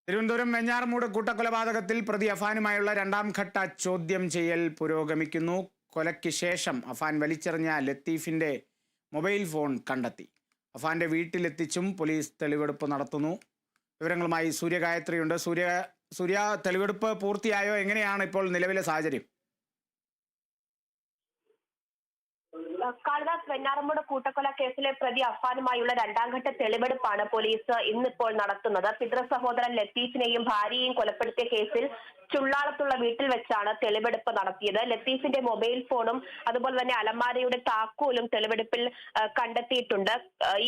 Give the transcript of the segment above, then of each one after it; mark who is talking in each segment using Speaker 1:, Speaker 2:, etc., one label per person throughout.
Speaker 1: തിരുവനന്തപുരം വെഞ്ഞാറമൂട് കൂട്ടക്കൊലപാതകത്തിൽ പ്രതി അഫാനുമായുള്ള രണ്ടാം ഘട്ട ചോദ്യം ചെയ്യൽ പുരോഗമിക്കുന്നു. കൊലയ്ക്ക് ശേഷം അഫാൻ വലിച്ചെറിഞ്ഞ ലത്തീഫിന്റെ മൊബൈൽ ഫോൺ കണ്ടെത്തി. അഫാന്റെ വീട്ടിലെത്തിച്ചും പോലീസ് തെളിവെടുപ്പ് നടത്തുന്നു. വിവരങ്ങളുമായി സൂര്യഗായത്രിയുണ്ട്. സൂര്യ, തെളിവെടുപ്പ് പൂർത്തിയായോ? എങ്ങനെയാണ് ഇപ്പോൾ നിലവിലെ സാഹചര്യം?
Speaker 2: കാളിദാസ് വെഞ്ഞാറമൂട് കൂട്ടക്കൊല കേസിലെ പ്രതി അഫാനുമായുള്ള രണ്ടാം ഘട്ട തെളിവെടുപ്പാണ് പോലീസ് ഇന്നിപ്പോൾ നടത്തുന്നത്. പിതൃ സഹോദരൻ ലത്തീഫിനെയും ഭാര്യയെയും കൊലപ്പെടുത്തിയ കേസിൽ ചുള്ളാളത്തുള്ള വീട്ടിൽ വെച്ചാണ് തെളിവെടുപ്പ് നടത്തിയത്. ലത്തീഫിന്റെ മൊബൈൽ ഫോണും അതുപോലെ തന്നെ അലമാരയുടെ താക്കോലും തെളിവെടുപ്പിൽ കണ്ടെത്തിയിട്ടുണ്ട്.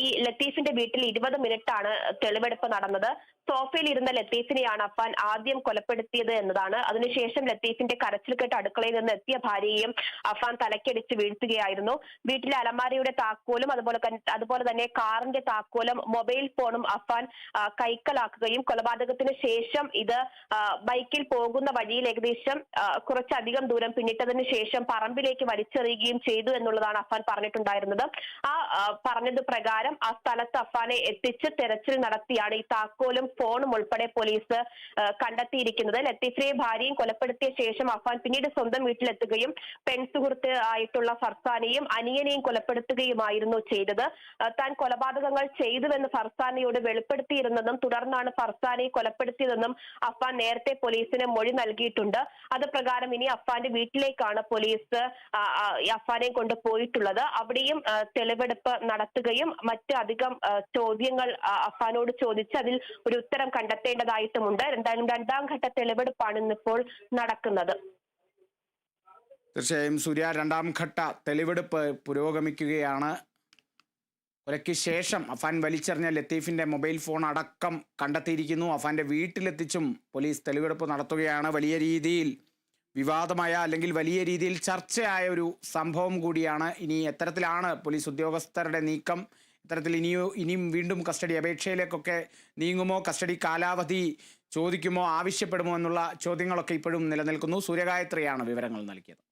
Speaker 2: ഈ ലത്തീഫിന്റെ വീട്ടിൽ 20 മിനിറ്റാണ് തെളിവെടുപ്പ് നടന്നത്. സോഫയിൽ ഇരുന്ന ലത്തീഫിനെയാണ് അഫാൻ ആദ്യം കൊലപ്പെടുത്തിയത് എന്നതാണ്. അതിനുശേഷം ലത്തീഫിന്റെ കരച്ചിൽ കേട്ട് അടുക്കളയിൽ നിന്ന് എത്തിയ ഭാര്യയെയും അഫാൻ തലക്കടിച്ച് വീഴ്ത്തുകയായിരുന്നു. വീട്ടിലെ അലമാരയുടെ താക്കോലും അതുപോലെ തന്നെ കാറിന്റെ താക്കോലും മൊബൈൽ ഫോണും അഫാൻ കൈക്കലാക്കുകയും കൊലപാതകത്തിന് ശേഷം ഇത് ബൈക്കിൽ പോകുന്ന വഴിയിൽ ഏകദേശം കുറച്ചധികം ദൂരം പിന്നിട്ടതിന് ശേഷം പറമ്പിലേക്ക് വലിച്ചെറിയുകയും ചെയ്തു എന്നുള്ളതാണ് അഫാൻ പറഞ്ഞിട്ടുണ്ടായിരുന്നത്. പറഞ്ഞത് പ്രകാരം ആ സ്ഥലത്ത് അഫാനെ എത്തിച്ച് തെരച്ചിൽ നടത്തിയാണ് ഈ താക്കോലും ഫോണും ഉൾപ്പെടെ പോലീസ് കണ്ടെത്തിയിരിക്കുന്നത്. ലത്തീഫിനെയും ഭാര്യയും കൊലപ്പെടുത്തിയ ശേഷം അഫാൻ പിന്നീട് സ്വന്തം വീട്ടിലെത്തുകയും പെൺസുഹൃത്ത് ആയിട്ടുള്ള ഫർസാനെയും അനിയനെയും കൊലപ്പെടുത്തുകയുമായിരുന്നു ചെയ്തത്. താൻ കൊലപാതകങ്ങൾ ചെയ്തുവെന്ന് ഫർസാനയോട് വെളിപ്പെടുത്തിയിരുന്നെന്നും തുടർന്നാണ് ഫർസാനെ കൊലപ്പെടുത്തിയതെന്നും അഫാൻ നേരത്തെ പോലീസിന് മൊഴി നൽകിയിട്ടുണ്ട്. അത് പ്രകാരം ഇനി അഫാന്റെ വീട്ടിലേക്കാണ് പോലീസ് അഫാനെ കൊണ്ടുപോയിട്ടുള്ളത്. അവിടെയും തെളിവെടുപ്പ് നടത്തുകയും മറ്റ് അധികം ചോദ്യങ്ങൾ അഫാനോട് ചോദിച്ച് അതിൽ ഒരു ഉത്തരം കണ്ടെത്തേണ്ടതായിട്ടുമുണ്ട്. എന്തായാലും രണ്ടാം ഘട്ട തെളിവെടുപ്പാണ് ഇന്നിപ്പോൾ നടക്കുന്നത്.
Speaker 1: തീർച്ചയായും സൂര്യ, രണ്ടാം ഘട്ട തെളിവെടുപ്പ് പുരോഗമിക്കുകയാണ്. കൊലയ്ക്ക് ശേഷം അഫാൻ വലിച്ചെറിഞ്ഞ ലത്തീഫിന്റെ മൊബൈൽ ഫോൺ അടക്കം കണ്ടെത്തിയിരിക്കുന്നു. അഫാന്റെ വീട്ടിലെത്തിച്ചും പോലീസ് തെളിവെടുപ്പ് നടത്തുകയാണ്. വലിയ രീതിയിൽ വിവാദമായ അല്ലെങ്കിൽ വലിയ രീതിയിൽ ചർച്ചയായ ഒരു സംഭവം കൂടിയാണ്. ഇനി എത്തരത്തിലാണ് പോലീസ് ഉദ്യോഗസ്ഥരുടെ നീക്കം? ഇത്തരത്തിൽ ഇനിയും വീണ്ടും കസ്റ്റഡി അപേക്ഷയിലേക്കൊക്കെ നീങ്ങുമോ? കസ്റ്റഡി കാലാവധി ചോദിക്കുമോ, ആവശ്യപ്പെടുമോ എന്നുള്ള ചോദ്യങ്ങളൊക്കെ ഇപ്പോഴും നിലനിൽക്കുന്നു. സൂര്യഗായത്രിയാണ് വിവരങ്ങൾ നൽകിയത്.